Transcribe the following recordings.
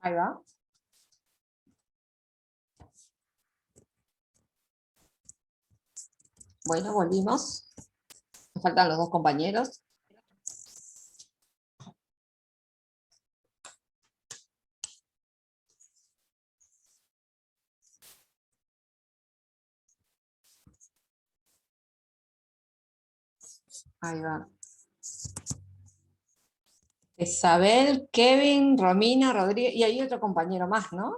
Ahí va. Bueno, volvimos. Me faltan los dos compañeros. Ahí va. Isabel, Kevin, Romina, Rodríguez, y hay otro compañero más, ¿no?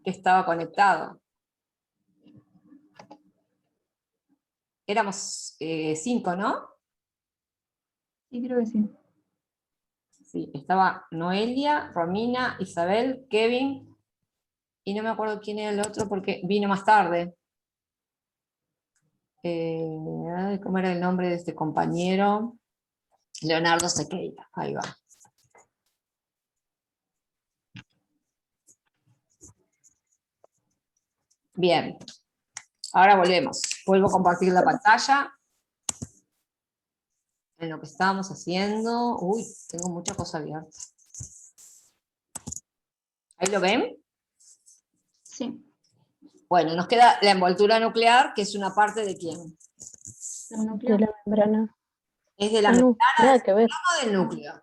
Que estaba conectado. Éramos 5, ¿no? Sí, creo que sí. Sí, estaba Noelia, Romina, Isabel, Kevin, y no me acuerdo quién era el otro porque vino más tarde. ¿Cómo era el nombre de este compañero? Leonardo Sequeira, ahí va. Bien, ahora volvemos. Vuelvo a compartir la pantalla. En lo que estábamos haciendo. Uy, tengo mucha cosa abierta. ¿Ahí lo ven? Sí. Bueno, nos queda la envoltura nuclear, que es una parte de quién. ¿El núcleo? De la membrana. Es de la Ah, no, membrana nada que ver. del núcleo.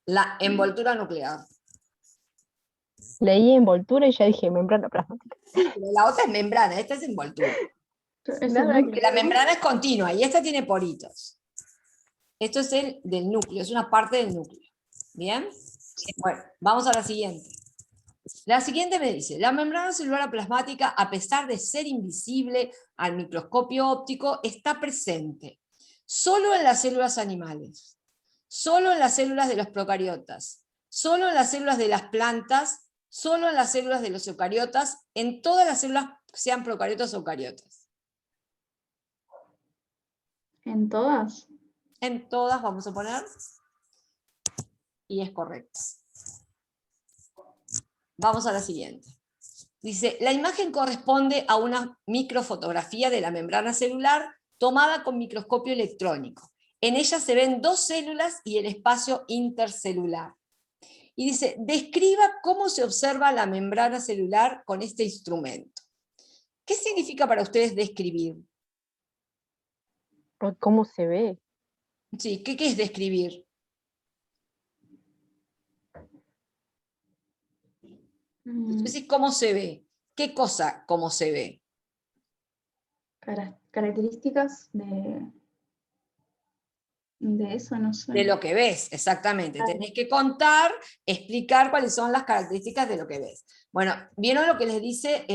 La envoltura nuclear. Leí envoltura y ya dije membrana plasmática. Pero la otra es membrana, esta es envoltura. Es el Nada núcleo. La membrana es continua y esta tiene poritos. Esto es el del núcleo, es una parte del núcleo. ¿Bien? Bueno, vamos a la siguiente. La siguiente me dice, la membrana celular plasmática, a pesar de ser invisible al microscopio óptico, está presente solo en las células animales, solo en las células de los procariotas, solo en las células de las plantas, solo en las células de los eucariotas, en todas las células, sean procariotas o eucariotas. ¿En todas? En todas vamos a poner, y es correcto. Vamos a la siguiente. Dice, la imagen corresponde a una microfotografía de la membrana celular tomada con microscopio electrónico. En ella se ven dos células y el espacio intercelular. Y dice, describa cómo se observa la membrana celular con este instrumento. ¿Qué significa para ustedes describir? ¿Cómo se ve? Sí, ¿qué es describir? Entonces, ¿cómo se ve? ¿Qué cosa cómo se ve? Características de eso, no sé. De lo que ves, exactamente. Tenés que contar, explicar cuáles son las características de lo que ves. Bueno, ¿vieron lo que les dice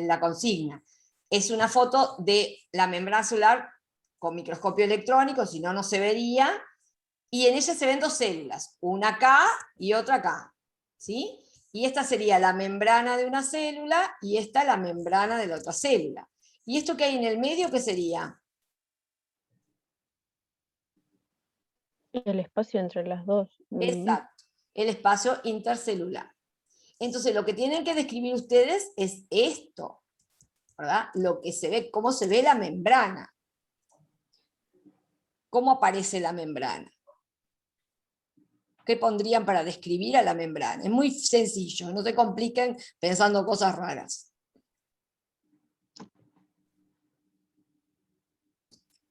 la consigna? Es una foto de la membrana celular con microscopio electrónico, si no, no se vería, y en ella se ven dos células, una acá y otra acá, ¿sí? Y esta sería la membrana de una célula, y esta la membrana de la otra célula. ¿Y esto que hay en el medio, qué sería? El espacio entre las dos. Exacto, el espacio intercelular. Entonces, lo que tienen que describir ustedes es esto, ¿verdad? Lo que se ve, cómo se ve la membrana. ¿Cómo aparece la membrana? ¿Qué pondrían para describir a la membrana? Es muy sencillo, no se compliquen pensando cosas raras.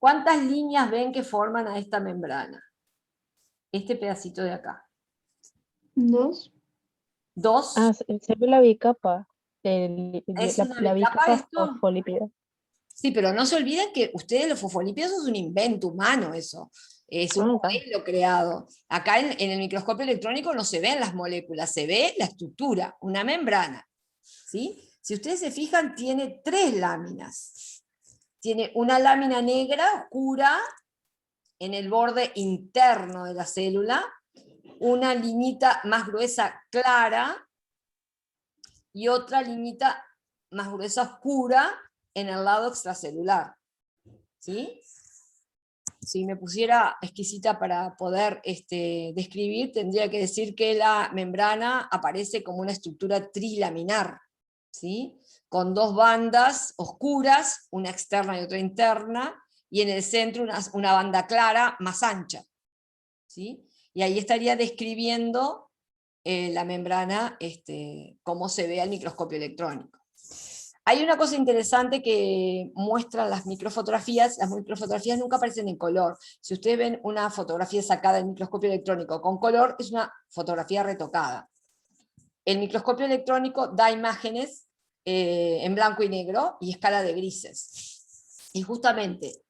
¿Cuántas líneas ven que forman a esta membrana? Este pedacito de acá. ¿Dos? ¿Dos? Ah, se ve la bicapa. ¿Es una La bicapa bicapa esto? fosfolípida. Sí, pero no se olviden que ustedes los fosfolípidos es un invento humano eso. Es un modelo creado. Acá en el microscopio electrónico no se ven las moléculas, se ve la estructura, una membrana. ¿Sí? Si ustedes se fijan, tiene tres láminas. Tiene una lámina negra oscura en el borde interno de la célula, una liñita más gruesa clara y otra liñita más gruesa oscura en el lado extracelular. ¿Sí? Si me pusiera exquisita para poder describir, tendría que decir que la membrana aparece como una estructura trilaminar, ¿sí? Con dos bandas oscuras, una externa y otra interna, y en el centro una banda clara más ancha, ¿sí? Y ahí estaría describiendo la membrana, cómo se ve al microscopio electrónico. Hay una cosa interesante que muestran las microfotografías nunca aparecen en color. Si ustedes ven una fotografía sacada del microscopio electrónico con color, es una fotografía retocada. El microscopio electrónico da imágenes en blanco y negro y escala de grises. Y justamente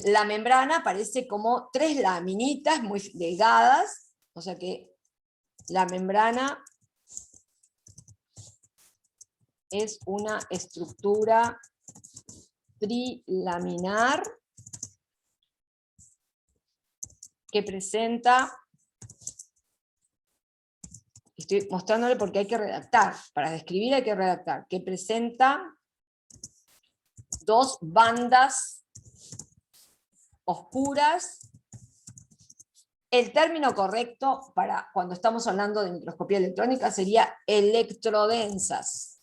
la membrana aparece como 3 laminitas muy delgadas, o sea que la membrana es una estructura trilaminar que presenta, estoy mostrándole porque hay que redactar, para describir hay que redactar, que presenta 2 bandas oscuras. El término correcto para cuando estamos hablando de microscopía electrónica sería electrodensas.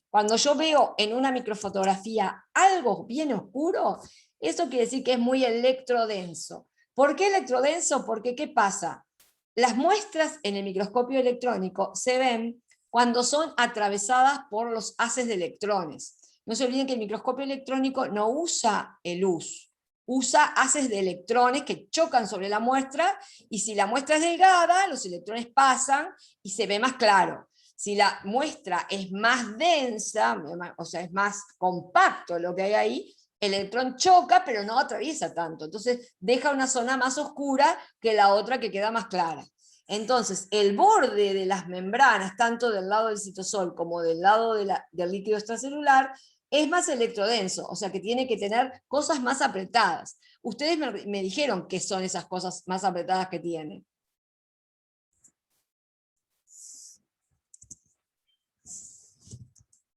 Cuando yo veo en una microfotografía algo bien oscuro, eso quiere decir que es muy electrodenso. ¿Por qué electrodenso? Porque ¿qué pasa? Las muestras en el microscopio electrónico se ven cuando son atravesadas por los haces de electrones. No se olviden que el microscopio electrónico no usa luz, usa haces de electrones que chocan sobre la muestra, y si la muestra es delgada, los electrones pasan y se ve más claro. Si la muestra es más densa, o sea, es más compacto lo que hay ahí, el electrón choca, pero no atraviesa tanto. Entonces deja una zona más oscura que la otra que queda más clara. Entonces, el borde de las membranas, tanto del lado del citosol como del lado del líquido extracelular, es más electrodenso, o sea que tiene que tener cosas más apretadas. Ustedes me dijeron qué son esas cosas más apretadas que tiene.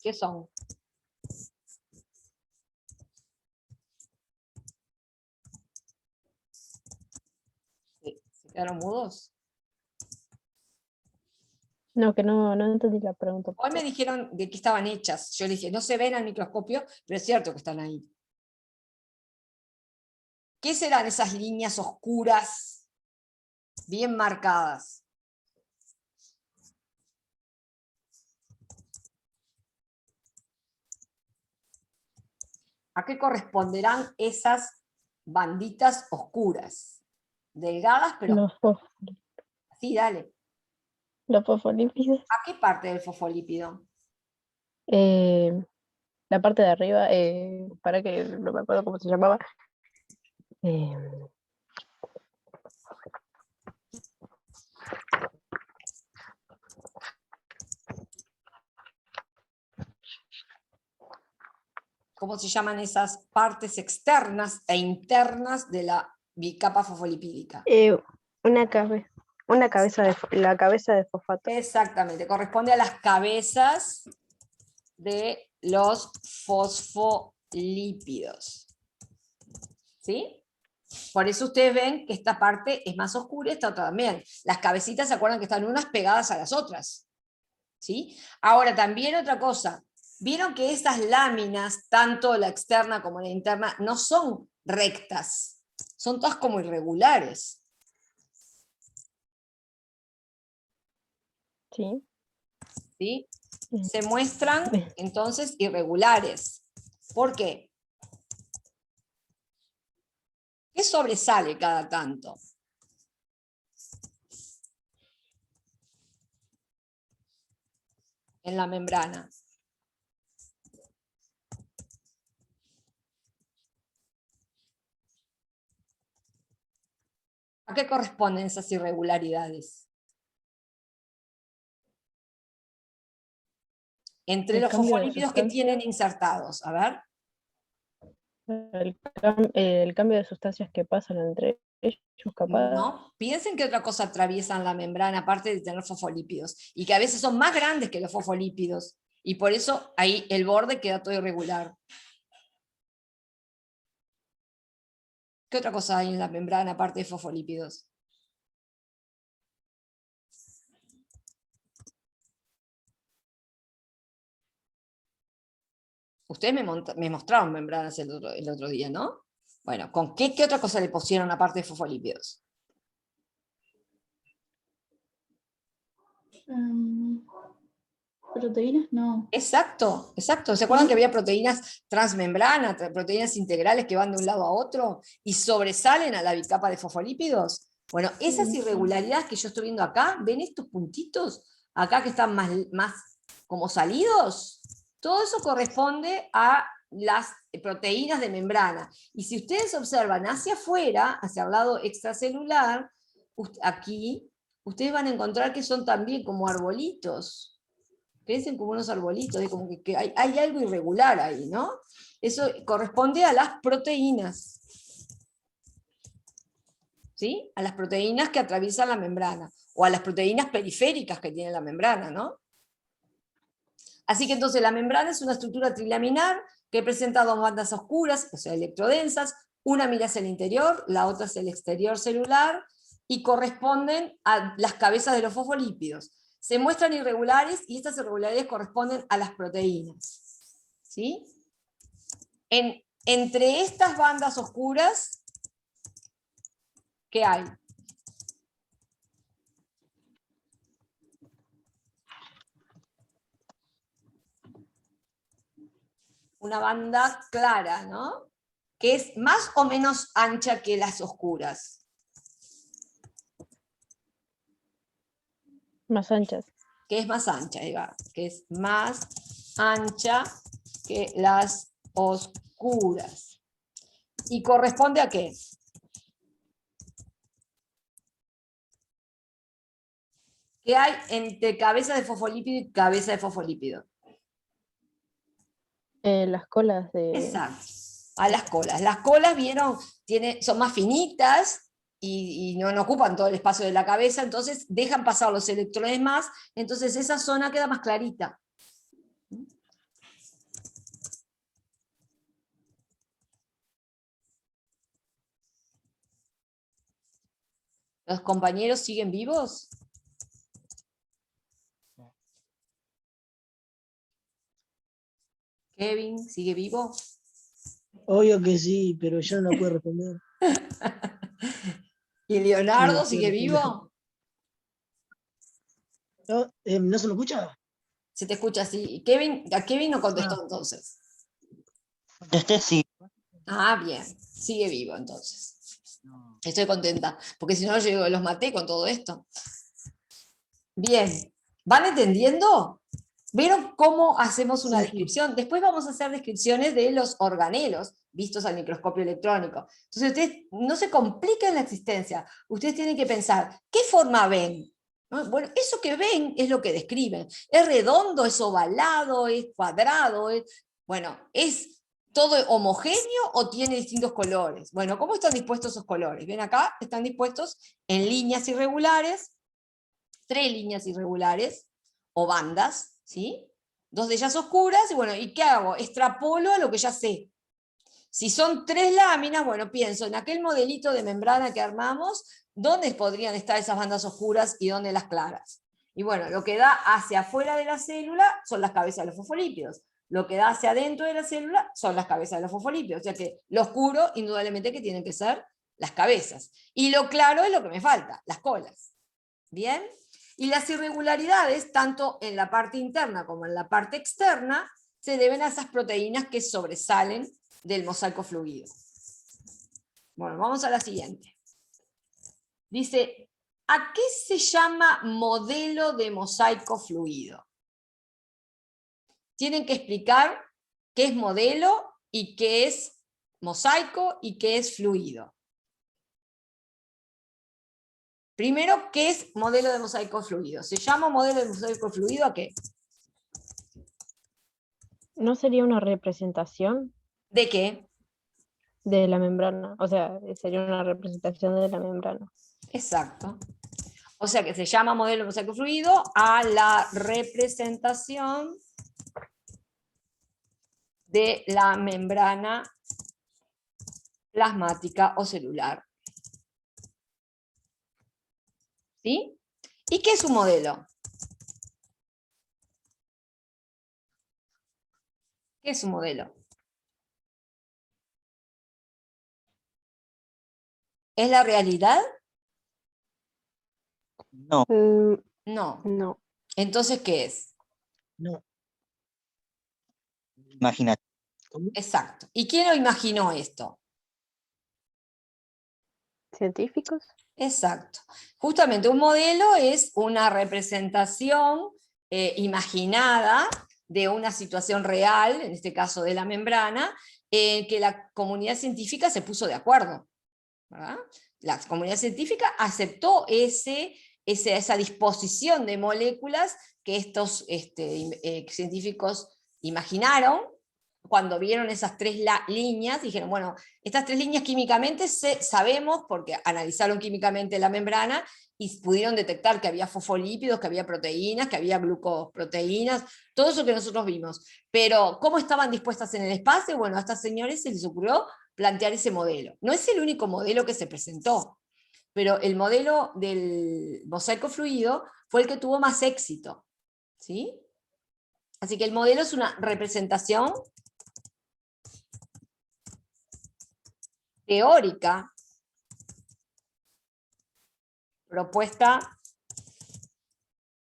¿Qué son? ¿Se quedaron mudos? No, que no entendí la pregunta. Hoy me dijeron de qué estaban hechas. Yo les dije, no se ven al microscopio, pero es cierto que están ahí. ¿Qué serán esas líneas oscuras, bien marcadas? ¿A qué corresponderán esas banditas oscuras? Delgadas, pero... Sí, dale. Los fosfolípidos. ¿A qué parte del fosfolípido? La parte de arriba, para que no me acuerdo cómo se llamaba. ¿Cómo se llaman esas partes externas e internas de la bicapa fosfolipídica? La cabeza de fosfato. Exactamente, corresponde a las cabezas de los fosfolípidos. ¿Sí? Por eso ustedes ven que esta parte es más oscura y esta otra también. Las cabecitas se acuerdan que están unas pegadas a las otras. ¿Sí? Ahora, también otra cosa. Vieron que esas láminas, tanto la externa como la interna, no son rectas. Son todas como irregulares. Sí. ¿Sí? Se muestran entonces irregulares. ¿Por qué? ¿Qué sobresale cada tanto? En la membrana. ¿A qué corresponden esas irregularidades? Entre los fosfolípidos que tienen insertados. A ver. El cambio de sustancias que pasan entre ellos, capaz. No, piensen que otra cosa atraviesan la membrana, aparte de tener fosfolípidos, y que a veces son más grandes que los fosfolípidos, y por eso ahí el borde queda todo irregular. ¿Qué otra cosa hay en la membrana aparte de fosfolípidos? Ustedes me mostraron membranas el otro día, ¿no? Bueno, ¿con qué otra cosa le pusieron aparte de fosfolípidos? Proteínas no. Exacto, exacto. ¿Se acuerdan que había proteínas transmembrana, proteínas integrales que van de un lado a otro y sobresalen a la bicapa de fosfolípidos? Bueno, esas Sí. irregularidades que yo estoy viendo acá, ¿ven estos puntitos acá que están más como salidos? Todo eso corresponde a las proteínas de membrana. Y si ustedes observan hacia afuera, hacia el lado extracelular, aquí, ustedes van a encontrar que son también como arbolitos. Crecen como unos arbolitos, es como que hay algo irregular ahí, ¿no? Eso corresponde a las proteínas. ¿Sí? A las proteínas que atraviesan la membrana, o a las proteínas periféricas que tiene la membrana, ¿no? Así que entonces la membrana es una estructura trilaminar que presenta dos bandas oscuras, o sea, electrodensas, una mira hacia el interior, la otra hacia el exterior celular, y corresponden a las cabezas de los fosfolípidos. Se muestran irregulares y estas irregularidades corresponden a las proteínas. ¿Sí? Entre estas bandas oscuras, ¿qué hay? Una banda clara, ¿no? Que es más o menos ancha que las oscuras. Más anchas. Que es más ancha, Eva, que es más ancha que las oscuras. ¿Y corresponde a qué? ¿Qué hay entre cabeza de fosfolípido y cabeza de fosfolípido? Las colas de... Exacto, a las colas. Las colas, vieron, son más finitas y no ocupan todo el espacio de la cabeza, entonces dejan pasar los electrones más, entonces esa zona queda más clarita. ¿Los compañeros siguen vivos? Kevin, ¿sigue vivo? Obvio que sí, pero yo no puedo responder. ¿Y No Leonardo puedo sigue responder. vivo? ¿No, ¿no se me escucha? Se te escucha así. A Kevin no contestó Ah, entonces. Contesté sí. Ah, bien, sigue vivo entonces. no. Estoy contenta, porque si no yo los maté con todo esto. Bien, ¿van entendiendo? ¿Vieron cómo hacemos una Sí, sí. descripción? Después vamos a hacer descripciones de los organelos vistos al microscopio electrónico. Entonces ustedes no se compliquen la existencia. Ustedes tienen que pensar, ¿qué forma ven? ¿No? Bueno, eso que ven es lo que describen. ¿Es redondo, es ovalado, es cuadrado? Bueno, ¿es todo homogéneo o tiene distintos colores? Bueno, ¿cómo están dispuestos esos colores? ¿Ven acá? Están dispuestos en líneas irregulares, 3 líneas irregulares o bandas, ¿sí? 2 de ellas oscuras, y bueno, ¿y qué hago? Extrapolo a lo que ya sé. Si son 3 láminas, bueno, pienso en aquel modelito de membrana que armamos, ¿dónde podrían estar esas bandas oscuras y dónde las claras? Y bueno, lo que da hacia afuera de la célula son las cabezas de los fosfolípidos. Lo que da hacia adentro de la célula son las cabezas de los fosfolípidos. O sea que lo oscuro, indudablemente, que tienen que ser las cabezas. Y lo claro es lo que me falta, las colas. ¿Bien? Y las irregularidades, tanto en la parte interna como en la parte externa, se deben a esas proteínas que sobresalen del mosaico fluido. Bueno, vamos a la siguiente. Dice, ¿a qué se llama modelo de mosaico fluido? Tienen que explicar qué es modelo y qué es mosaico y qué es fluido. Primero, ¿qué es modelo de mosaico fluido? ¿Se llama modelo de mosaico fluido a qué? ¿No sería una representación ¿De qué? de la membrana? O sea, sería una representación de la membrana. Exacto. O sea que se llama modelo de mosaico fluido a la representación de la membrana plasmática o celular. ¿Sí? ¿Y qué es un modelo? ¿Qué es un modelo? ¿Es la realidad? No. No. No. Entonces, ¿qué es? No. Imagínate. ¿Cómo? Exacto. ¿Y quién lo imaginó esto? ¿Científicos? Exacto. Justamente un modelo es una representación imaginada de una situación real, en este caso de la membrana, en que la comunidad científica se puso de acuerdo, ¿verdad? La comunidad científica aceptó esa disposición de moléculas que estos científicos imaginaron cuando vieron esas tres líneas. Dijeron, bueno, estas tres líneas químicamente sabemos, porque analizaron químicamente la membrana y pudieron detectar que había fosfolípidos, que había proteínas, que había glucoproteínas, todo eso que nosotros vimos. Pero, ¿cómo estaban dispuestas en el espacio? Bueno, a estas señores se les ocurrió plantear ese modelo. No es el único modelo que se presentó, pero el modelo del mosaico fluido fue el que tuvo más éxito, ¿sí? Así que el modelo es una representación teórica propuesta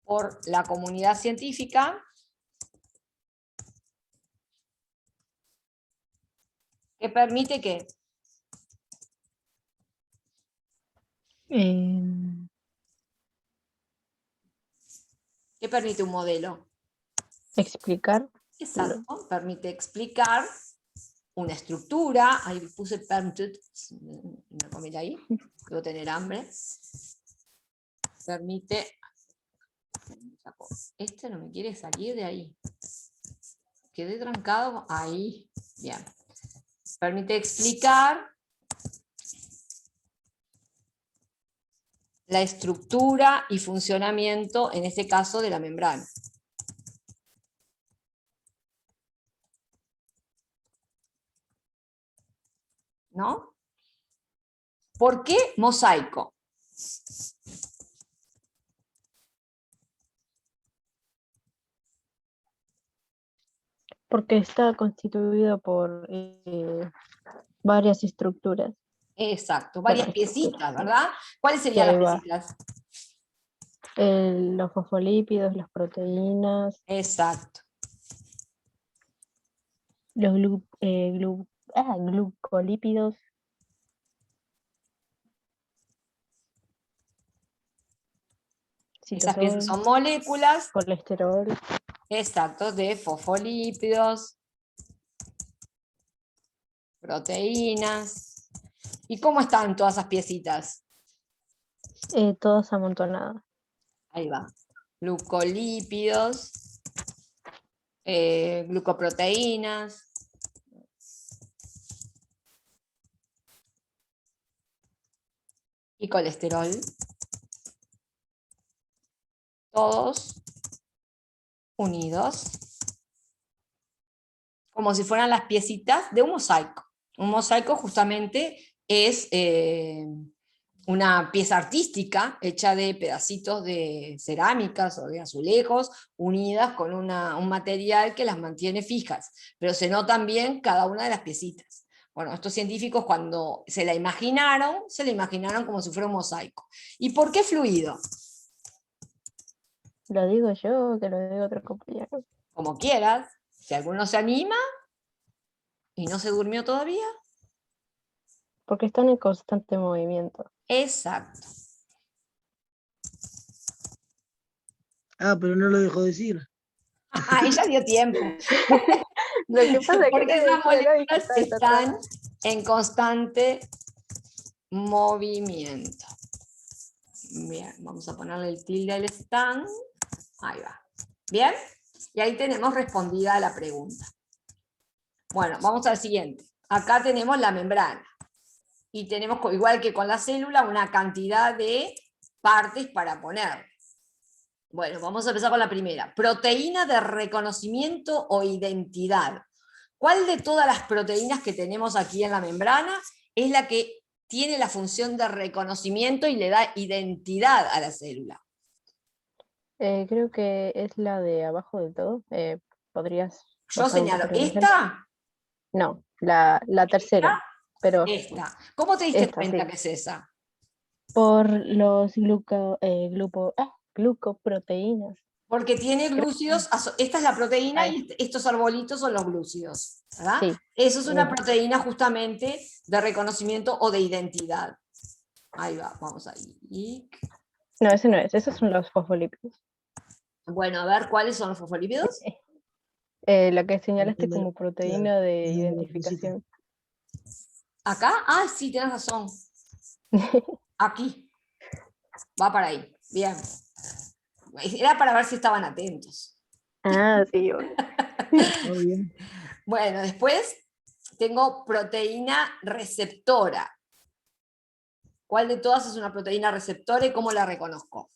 por la comunidad científica que permite que ¿qué permite un modelo? Explicar. Exacto, permite explicar una estructura. Ahí puse permitted, una comida ahí, debo tener hambre. Permite, este no me quiere salir de ahí, quedé trancado ahí, bien. Permite explicar la estructura y funcionamiento, en este caso, de la membrana. ¿No? ¿Por qué mosaico? Porque está constituido por varias estructuras. Exacto, varias Bueno, piecitas, ¿verdad? ¿Cuáles sí, serían ahí las va. piecitas? Los fosfolípidos, las proteínas, Exacto. los glucolípidos, Esas piezas citosol, son moléculas, colesterol. exacto, de fosfolípidos, proteínas. ¿Y cómo están todas esas piecitas? Todas amontonadas. Ahí va. Glucolípidos, glucoproteínas, y colesterol. Todos unidos, como si fueran las piecitas de un mosaico. Un mosaico justamente es una pieza artística hecha de pedacitos de cerámicas o de azulejos unidas con un material que las mantiene fijas, pero se notan bien cada una de las piecitas. Bueno, estos científicos cuando se la imaginaron como si fuera un mosaico. ¿Y por qué fluido? ¿Lo digo yo o que lo diga otro compañero? Como quieras, si alguno se anima y no se durmió todavía. Porque están en constante movimiento. Exacto. Ah, pero no lo dejó decir. Ella dio tiempo. Lo que pasa es que Porque esas moléculas está están en constante movimiento. Bien, vamos a ponerle el tilde al stand. Ahí va. Bien, y ahí tenemos respondida la pregunta. Bueno, vamos al siguiente. Acá tenemos la membrana. Y tenemos, igual que con la célula, una cantidad de partes para poner. Bueno, vamos a empezar con la primera. Proteína de reconocimiento o identidad. ¿Cuál de todas las proteínas que tenemos aquí en la membrana es la que tiene la función de reconocimiento y le da identidad a la célula? Creo que es la de abajo de todo. ¿Podrías Yo bajar un señalo, poco la imagen? ¿esta? No, la tercera. Pero Esta. ¿Cómo te diste esta, cuenta sí. que es esa? Por los glucoproteínas. Porque tiene glúcidos, esta es la proteína Ahí. y estos arbolitos son los glúcidos, ¿verdad? Sí. Eso es una Bien. proteína justamente de reconocimiento o de identidad. Ahí va, vamos ahí. Y, No, ese no es, esos son los fosfolípidos. bueno, a ver, ¿cuáles son los fosfolípidos? La que señalaste Donde- como proteína de donde la identificación. ¿Acá? Ah, sí, tienes razón. Aquí. Va para ahí. Bien. Era para ver si estaban atentos. Ah, sí, obvio. Muy bien. Bueno, después tengo proteína receptora. ¿Cuál de todas es una proteína receptora y cómo la reconozco?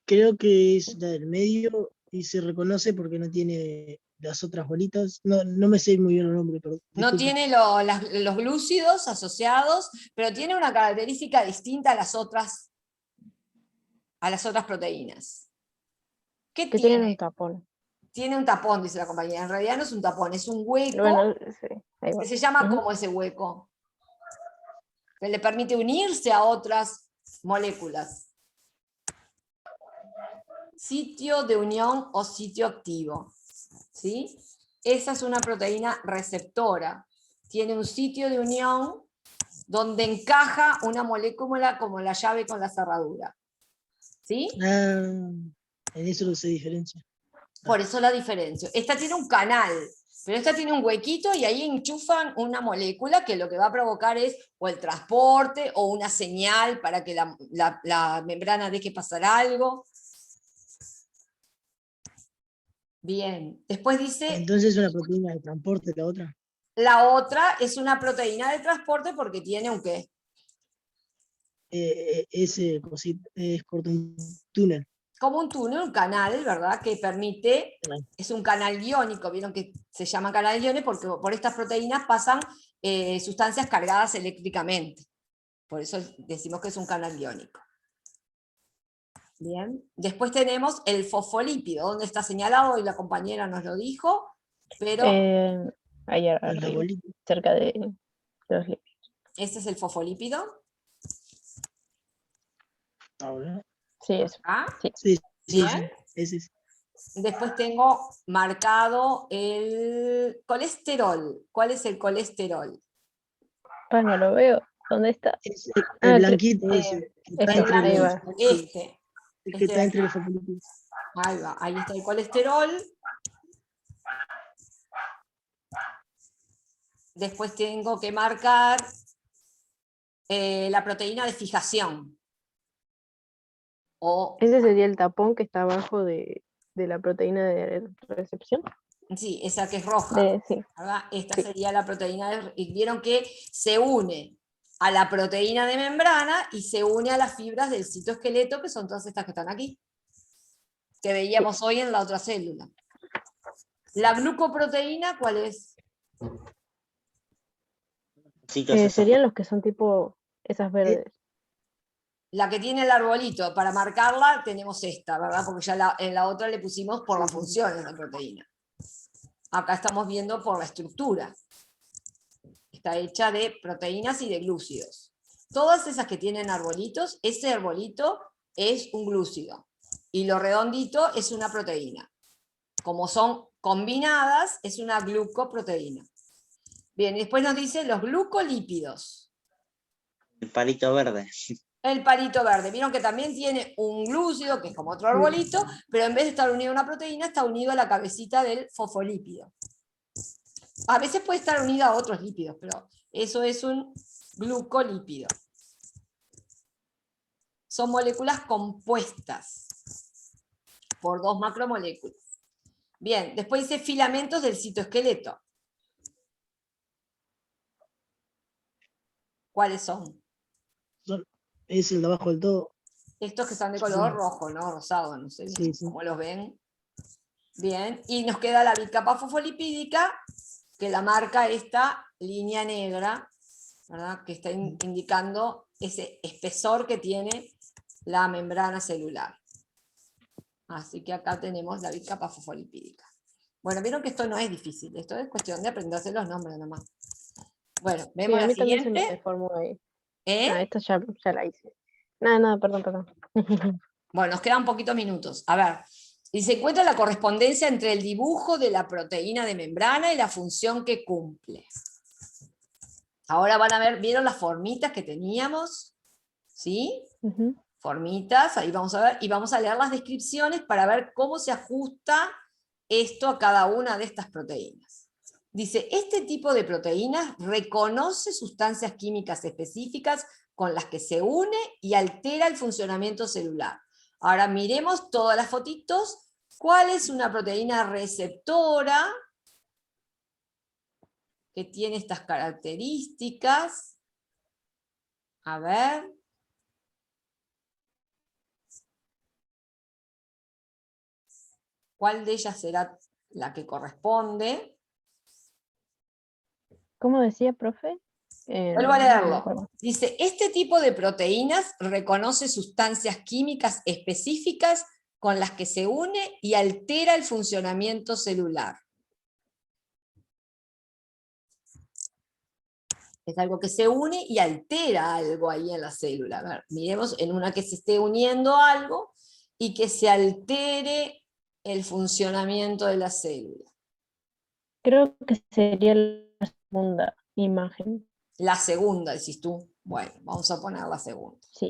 Creo que es la del medio y se reconoce porque no tiene las otras bolitas. No, no me sé muy bien el nombre, pero No disculpe. tiene los glúcidos asociados, pero tiene una característica distinta a las otras proteínas. ¿Qué Que tienen un tiene? tapón. Tiene un tapón, dice la compañera. En realidad no es un tapón, es un hueco Bueno, sí, ahí va. que se llama Ujú. como ese hueco, que le permite unirse a otras moléculas. Sitio de unión o sitio activo. ¿Sí? Esa es una proteína receptora. Tiene un sitio de unión donde encaja una molécula como la llave con la cerradura. ¿Sí? Ah, en eso no se diferencia. Por eso la diferencia. Esta tiene un canal, pero esta tiene un huequito y ahí enchufan una molécula que lo que va a provocar es o el transporte o una señal para que la membrana deje pasar algo. Bien, después dice, Entonces es una proteína de transporte la otra. la otra es una proteína de transporte porque tiene un qué. Ese cosito es corto un túnel. Como un túnel, un canal, ¿verdad? Que permite, Ah, es un canal iónico, vieron que se llama canal iónico porque por estas proteínas pasan sustancias cargadas eléctricamente. Por eso decimos que es un canal iónico. Bien. Después tenemos el fosfolípido, donde está señalado, y la compañera nos lo dijo, pero Ahí en la arriba, bolita. cerca de los lípidos. este es el fosfolípido. Ahora. Sí, eso. Acá. Sí. Sí, sí, Bien. sí. Ese es. Después tengo marcado el colesterol. ¿Cuál es el colesterol? Ah, no lo veo. ¿Dónde está? Es el Ah, blanquito ese, que está este, entre ahí los, va. Este. el que Este de está entre aquí. los fosfolípidos. Ahí va, ahí está el colesterol. Después tengo que marcar la proteína de fijación. O, Ese sería el tapón que está abajo de la proteína de recepción. sí, esa que es roja. Sí. ¿Verdad? Esta Sí. sería la proteína y vieron que se une a la proteína de membrana y se une a las fibras del citoesqueleto, que son todas estas que están aquí, que veíamos hoy en la otra célula. La glucoproteína, ¿cuál es? Chicos, esos Serían los que son tipo esas verdes. La que tiene el arbolito, para marcarla tenemos esta, ¿verdad? Porque ya en la otra le pusimos por las funciones de proteína. Acá estamos viendo por la estructura. Está hecha de proteínas y de glúcidos. Todas esas que tienen arbolitos, ese arbolito es un glúcido. Y lo redondito es una proteína. Como son combinadas, es una glucoproteína. Bien, y después nos dice los glucolípidos. el palito verde. El palito verde. Vieron que también tiene un glúcido, que es como otro arbolito, pero en vez de estar unido a una proteína, está unido a la cabecita del fosfolípido. A veces puede estar unido a otros lípidos, pero eso es un glucolípido. Son moléculas compuestas por dos macromoléculas. Bien, después dice filamentos del citoesqueleto. ¿Cuáles son? Es el de abajo del todo. Estos que están de color rojo, ¿no? Rosado, no sé bien Sí. cómo los ven. Bien, y nos queda la bicapa fosfolipídica, que la marca esta línea negra, ¿verdad? Que está indicando ese espesor que tiene la membrana celular. Así que acá tenemos la bicapa fosfolipídica. Bueno, vieron que esto no es difícil, esto es cuestión de aprenderse los nombres nomás. Bueno, Sí, vemos a la mí también se me siguiente. deformó ahí. Esta ya la hice. Nada, perdón. Bueno, nos quedan poquitos minutos. A ver, y se encuentra la correspondencia entre el dibujo de la proteína de membrana y la función que cumple. Ahora van a ver, ¿vieron las formitas que teníamos? ¿Sí? Ujú. Formitas, ahí vamos a ver, y vamos a leer las descripciones para ver cómo se ajusta esto a cada una de estas proteínas. Dice, este tipo de proteínas reconoce sustancias químicas específicas con las que se une y altera el funcionamiento celular. Ahora miremos todas las fotitos. ¿Cuál es una proteína receptora que tiene estas características? A ver. ¿Cuál de ellas será la que corresponde? ¿Cómo decía, profe? Vuelvo a No me leerlo. acuerdo. Dice, este tipo de proteínas reconoce sustancias químicas específicas con las que se une y altera el funcionamiento celular. Es algo que se une y altera algo ahí en la célula. A ver, miremos en una que se esté uniendo algo y que se altere el funcionamiento de la célula. Creo que sería la segunda imagen. La segunda, decís tú. Bueno, vamos a poner la segunda. Sí.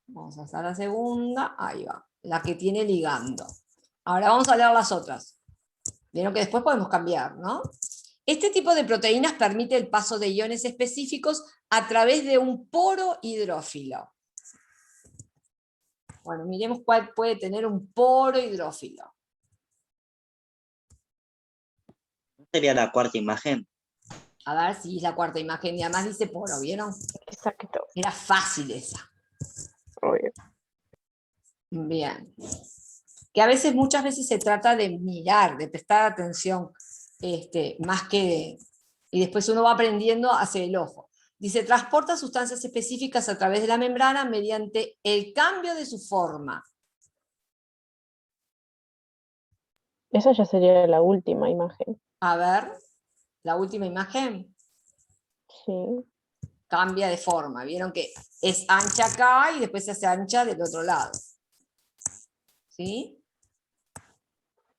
Vamos a hacer la segunda, ahí va, la que tiene ligando. Ahora vamos a leer las otras. Vieron que después podemos cambiar, ¿no? Este tipo de proteínas permite el paso de iones específicos a través de un poro hidrófilo. Bueno, miremos cuál puede tener un poro hidrófilo. ¿Sería la cuarta imagen? A ver si es la cuarta imagen, y además dice poro, ¿vieron? Exacto. Era fácil esa. Obvio. Bien. Que a veces, muchas veces se trata de mirar, de prestar atención, más que... Y después uno va aprendiendo hacia el ojo. Dice, transporta sustancias específicas a través de la membrana mediante el cambio de su forma. Esa ya sería la última imagen. A ver, la última imagen Sí. cambia de forma. Vieron que es ancha acá y después se hace ancha del otro lado. ¿Sí?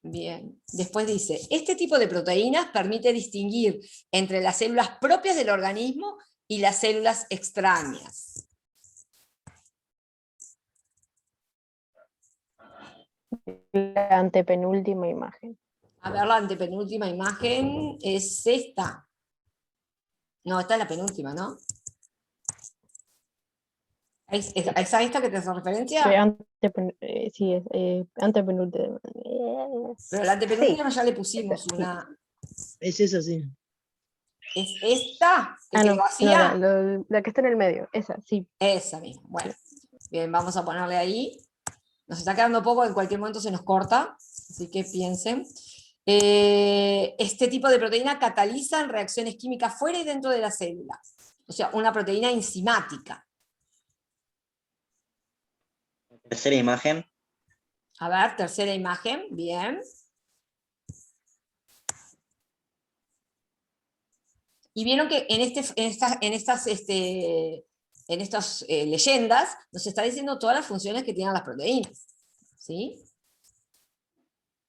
Bien. Después dice, este tipo de proteínas permite distinguir entre las células propias del organismo y las células extrañas. La antepenúltima imagen. A ver, la antepenúltima imagen es esta. No, esta es la penúltima, ¿no? ¿Es a esta que te hace referencia? Sí, es antepenúltima. Pero la antepenúltima Sí. ya le pusimos Sí. una... Es esa, sí. ¿Es esta que Ah, quedó no, vacía? la que está en el medio, esa, sí. Esa misma. Bueno, bien, vamos a ponerle ahí. Nos está quedando poco, en cualquier momento se nos corta, así que piensen. Este tipo de proteína cataliza en reacciones químicas fuera y dentro de la célula. O sea, una proteína enzimática. Tercera imagen. A ver, tercera imagen, bien. Y vieron que en estas leyendas nos está diciendo todas las funciones que tienen las proteínas. ¿Sí?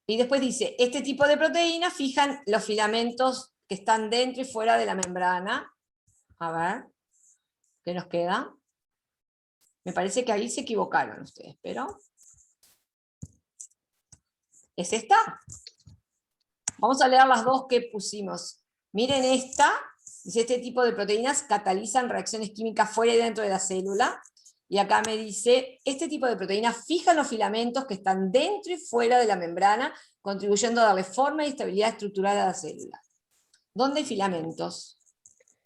Y después dice, este tipo de proteínas fijan los filamentos que están dentro y fuera de la membrana. A ver, ¿qué nos queda? Me parece que ahí se equivocaron ustedes, pero... ¿Es esta? Vamos a leer las dos que pusimos. Miren esta. Dice, este tipo de proteínas catalizan reacciones químicas fuera y dentro de la célula. Y acá me dice, este tipo de proteínas fijan los filamentos que están dentro y fuera de la membrana, contribuyendo a darle forma y estabilidad estructural a la célula. ¿Dónde hay filamentos?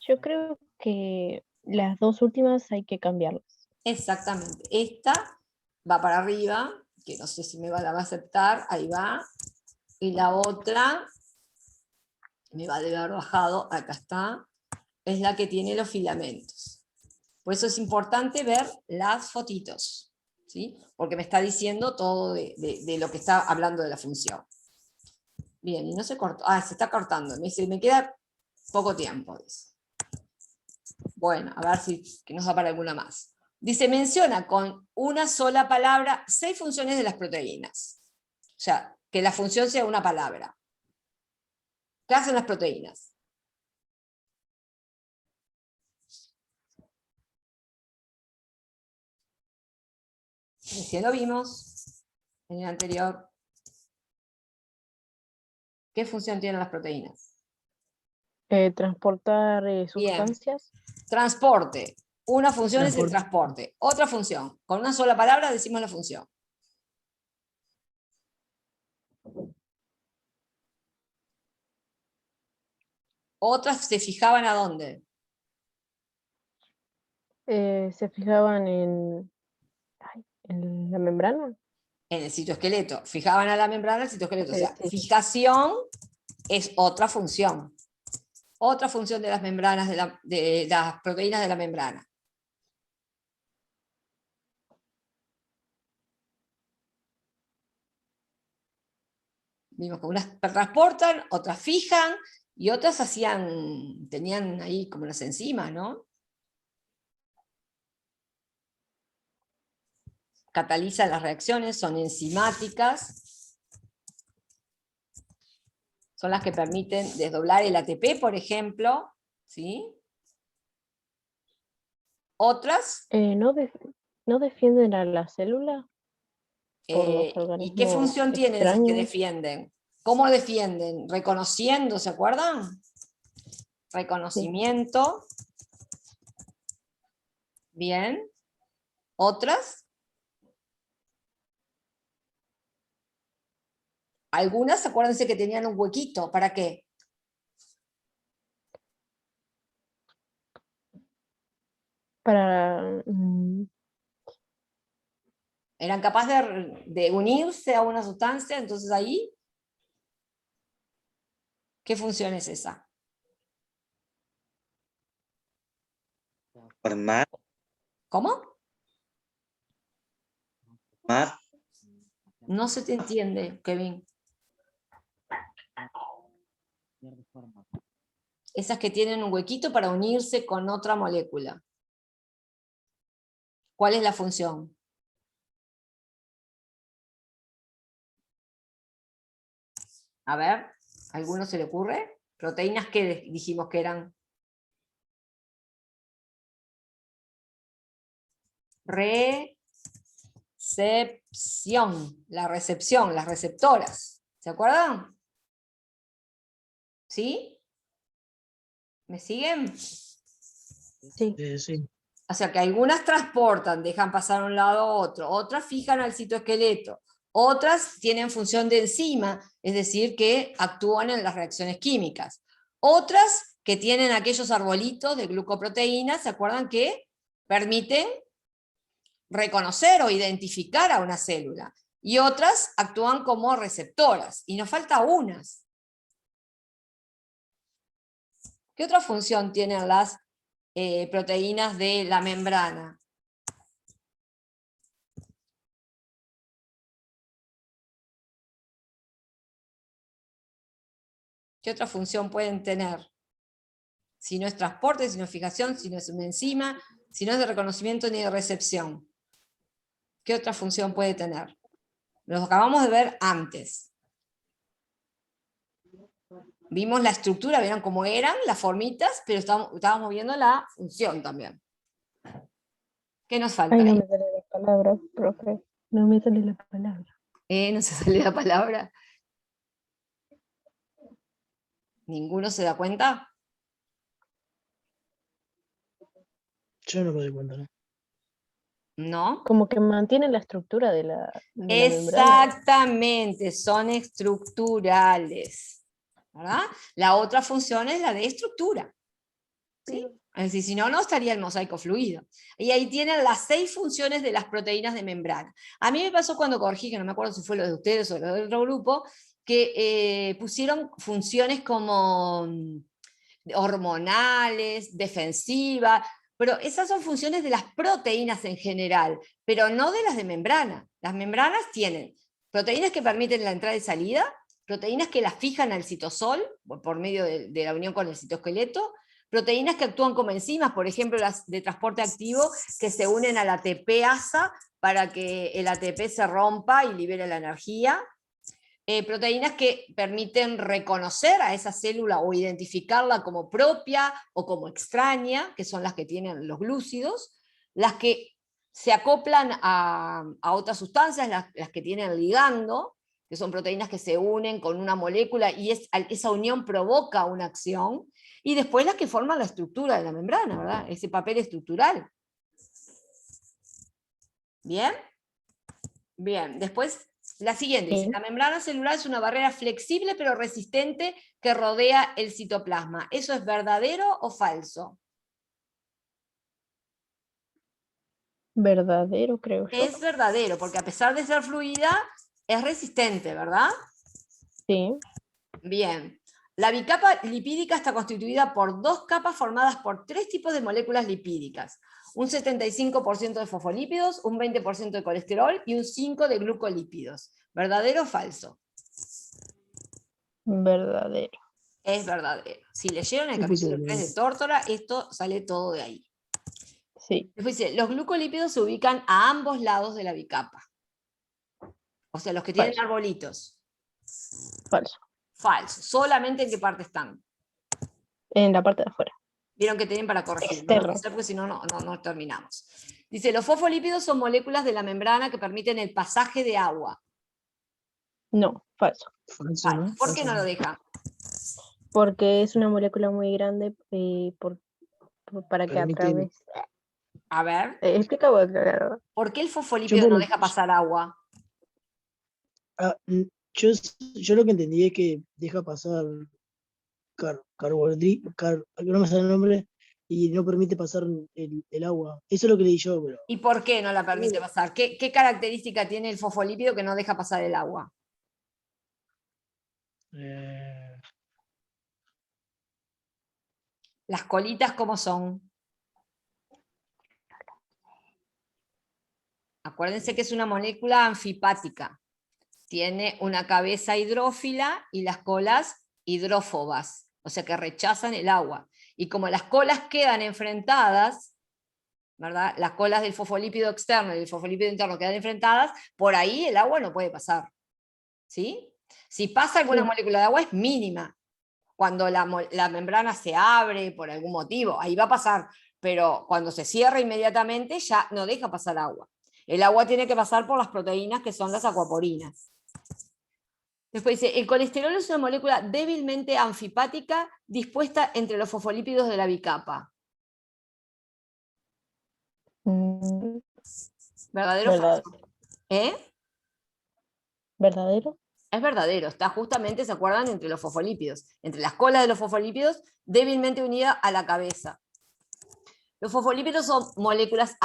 Yo creo que las dos últimas hay que cambiarlas. Exactamente. Esta va para arriba, que no sé si la va a aceptar, ahí va. Y la otra, me va a haber bajado, acá está, es la que tiene los filamentos. Por eso es importante ver las fotitos, ¿sí? Porque me está diciendo todo de lo que está hablando de la función. Bien, y no se cortó. Ah, se está cortando. Me dice, me queda poco tiempo. Dice. Bueno, a ver si que nos da para alguna más. Dice, menciona con una sola palabra 6 funciones de las proteínas. O sea, que la función sea una palabra. ¿Qué hacen las proteínas? Recién lo vimos en el anterior. ¿Qué función tienen las proteínas? Transportar Bien. sustancias. Transporte. Una función es el Transporte. transporte. Otra función. Con una sola palabra decimos la función. Otras se fijaban a dónde. Se fijaban en la membrana. En el citoesqueleto. Fijaban a la membrana del citoesqueleto. O sea, Sí. fijación es otra función. Otra función de las membranas, de las proteínas de la membrana. Vimos que unas transportan, otras fijan, y otras tenían ahí como las enzimas, ¿no? Catalizan las reacciones, son enzimáticas. Son las que permiten desdoblar el ATP, por ejemplo, ¿sí? Otras, ¿No defienden a la célula por los ¿y qué organismos función tienen esas que extraños? defienden? ¿Cómo defienden? Reconociendo, ¿se acuerdan? Reconocimiento. Bien. ¿Otras? Algunas, acuérdense que tenían un huequito. ¿Para qué? Para... Eran capaces de unirse a una sustancia, entonces ahí, ¿qué función es esa? Formar, ¿Cómo? formar, No se te entiende, Kevin. Esas que tienen un huequito para unirse con otra molécula. ¿Cuál es la función? A ver, ¿a alguno se le ocurre? Proteínas que dijimos que eran recepción, la recepción, las receptoras. ¿Se acuerdan? ¿Sí? ¿Me siguen? Sí. Sí. O sea que algunas transportan, dejan pasar a un lado a otro, otras fijan al citoesqueleto, otras tienen función de enzima, es decir, que actúan en las reacciones químicas. Otras que tienen aquellos arbolitos de glucoproteínas, ¿se acuerdan que permiten reconocer o identificar a una célula? Y otras actúan como receptoras, y nos falta unas. ¿Qué otra función tienen las proteínas de la membrana? ¿Qué otra función pueden tener? Si no es transporte, si no es fijación, si no es una enzima, si no es de reconocimiento ni de recepción. ¿Qué otra función puede tener? Los acabamos de ver antes. Vimos la estructura, vieron cómo eran las formitas, pero estábamos viendo la función también. ¿Qué nos falta Ay, no ahí? me sale la palabra, profe. No me sale la palabra. No se sale la palabra. ¿Ninguno se da cuenta? Yo no me doy cuenta, ¿no? ¿No? Como que mantiene la estructura de la membrana. Exactamente, son estructurales. ¿Verdad? La otra función es la de estructura. ¿Sí? Es decir, si no, no estaría el mosaico fluido. Y ahí tienen las 6 funciones de las proteínas de membrana. A mí me pasó cuando corregí, que no me acuerdo si fue lo de ustedes o lo de otro grupo, que pusieron funciones como hormonales, defensivas, pero esas son funciones de las proteínas en general, pero no de las de membrana. Las membranas tienen proteínas que permiten la entrada y salida, proteínas que las fijan al citosol por medio de la unión con el citoesqueleto, Proteínas que actúan como enzimas, por ejemplo, las de transporte activo, que se unen al ATP-ASA para que el ATP se rompa y libere la energía. Proteínas que permiten reconocer a esa célula o identificarla como propia o como extraña, que son las que tienen los glúcidos, las que se acoplan a otras sustancias, las que tienen ligando, que son proteínas que se unen con una molécula y esa unión provoca una acción, y después las que forman la estructura de la membrana, ¿verdad? Ese papel estructural. ¿Bien? Bien, después la siguiente, dice, Sí. la membrana celular es una barrera flexible pero resistente que rodea el citoplasma. ¿Eso es verdadero o falso? Verdadero, creo yo. Es verdadero, porque a pesar de ser fluida, es resistente, ¿verdad? Sí. Bien. La bicapa lipídica está constituida por 2 capas formadas por 3 tipos de moléculas lipídicas. Un 75% de fosfolípidos, un 20% de colesterol y un 5% de glucolípidos. ¿Verdadero o falso? Verdadero. Es verdadero. Si leyeron el Yo puse capítulo 3 de Tórtora, esto sale todo de ahí. Sí. Después dice, los glucolípidos se ubican a ambos lados de la bicapa. O sea, los que tienen Falso. arbolitos. Falso. Falso. ¿Solamente en qué parte están? En la parte de afuera. Vieron que tienen para corregir. Externo. No porque si no, no terminamos. Dice, los fosfolípidos son moléculas de la membrana que permiten el pasaje de agua. No, falso. Falso, Vale. ¿no? ¿Por qué no lo deja? Porque es una molécula muy grande para que Permite- atraviese. A ver, Explica vos, claro. ¿por qué el fosfolípido no deja pasar agua? Ah, yo lo que entendí es que deja pasar carbohidratos, no me sale el nombre, y no permite pasar el agua. Eso es lo que leí yo, pero ¿Y por qué no la permite pasar? ¿Qué característica tiene el fosfolípido que no deja pasar el agua? eh, ¿Las colitas cómo son? Acuérdense que es una molécula anfipática. Tiene una cabeza hidrófila y las colas hidrófobas, o sea que rechazan el agua. Y como las colas quedan enfrentadas, ¿verdad? Las colas del fosfolípido externo y del fosfolípido interno quedan enfrentadas, por ahí el agua no puede pasar. ¿Sí? Si pasa alguna Sí. molécula de agua es mínima. Cuando la membrana se abre por algún motivo, ahí va a pasar, pero cuando se cierra inmediatamente ya no deja pasar agua. El agua tiene que pasar por las proteínas que son las acuaporinas. Después dice, el colesterol es una molécula débilmente anfipática dispuesta entre los fosfolípidos de la bicapa. Mm, ¿Verdadero o Verdadero. falso? ¿Eh? ¿Verdadero? Es verdadero, está justamente, ¿se acuerdan? Entre los fosfolípidos, entre las colas de los fosfolípidos débilmente unidas a la cabeza. Los fosfolípidos son moléculas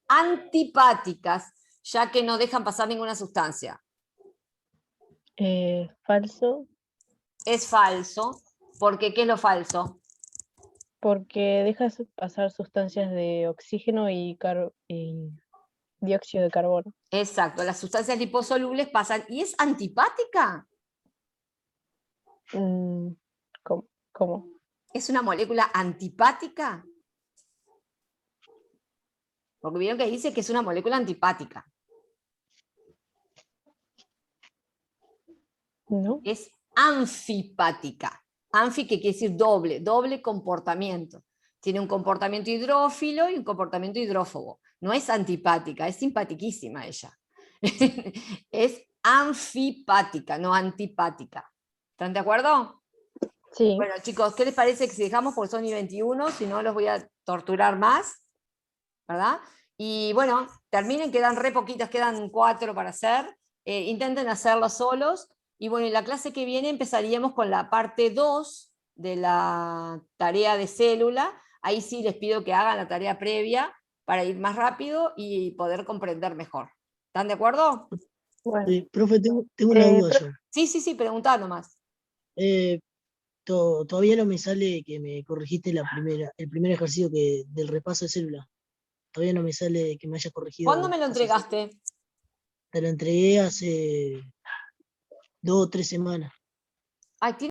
antipáticas, ya que no dejan pasar ninguna sustancia. Falso, Es falso, porque ¿qué es lo falso? porque dejas pasar sustancias de oxígeno y dióxido de carbono. Exacto, las sustancias liposolubles pasan, ¿y es antipática? ¿Cómo? ¿Es una molécula antipática? Porque vieron que dice que es una molécula antipática. ¿No? Es anfipática. Anfi, que quiere decir doble comportamiento. Tiene un comportamiento hidrófilo y un comportamiento hidrófobo. No es antipática, es simpatiquísima ella. Es anfipática, no antipática. ¿Están de acuerdo? Sí. Bueno, chicos, ¿qué les parece que si dejamos? Porque son y 21, si no los voy a torturar más, ¿verdad? Y bueno, terminen, quedan re poquitas, quedan 4 para hacer. Intenten hacerlo solos. Y bueno, en la clase que viene empezaríamos con la parte 2 de la tarea de célula. Ahí sí les pido que hagan la tarea previa para ir más rápido y poder comprender mejor. ¿Están de acuerdo? Bueno. profe, tengo una duda yo. Sí, preguntá nomás. Todavía no me sale que me corregiste el primer ejercicio del repaso de célula. Todavía no me sale que me hayas corregido. ¿Cuándo me lo entregaste? Te lo entregué hace 2 o 3 semanas. Ay,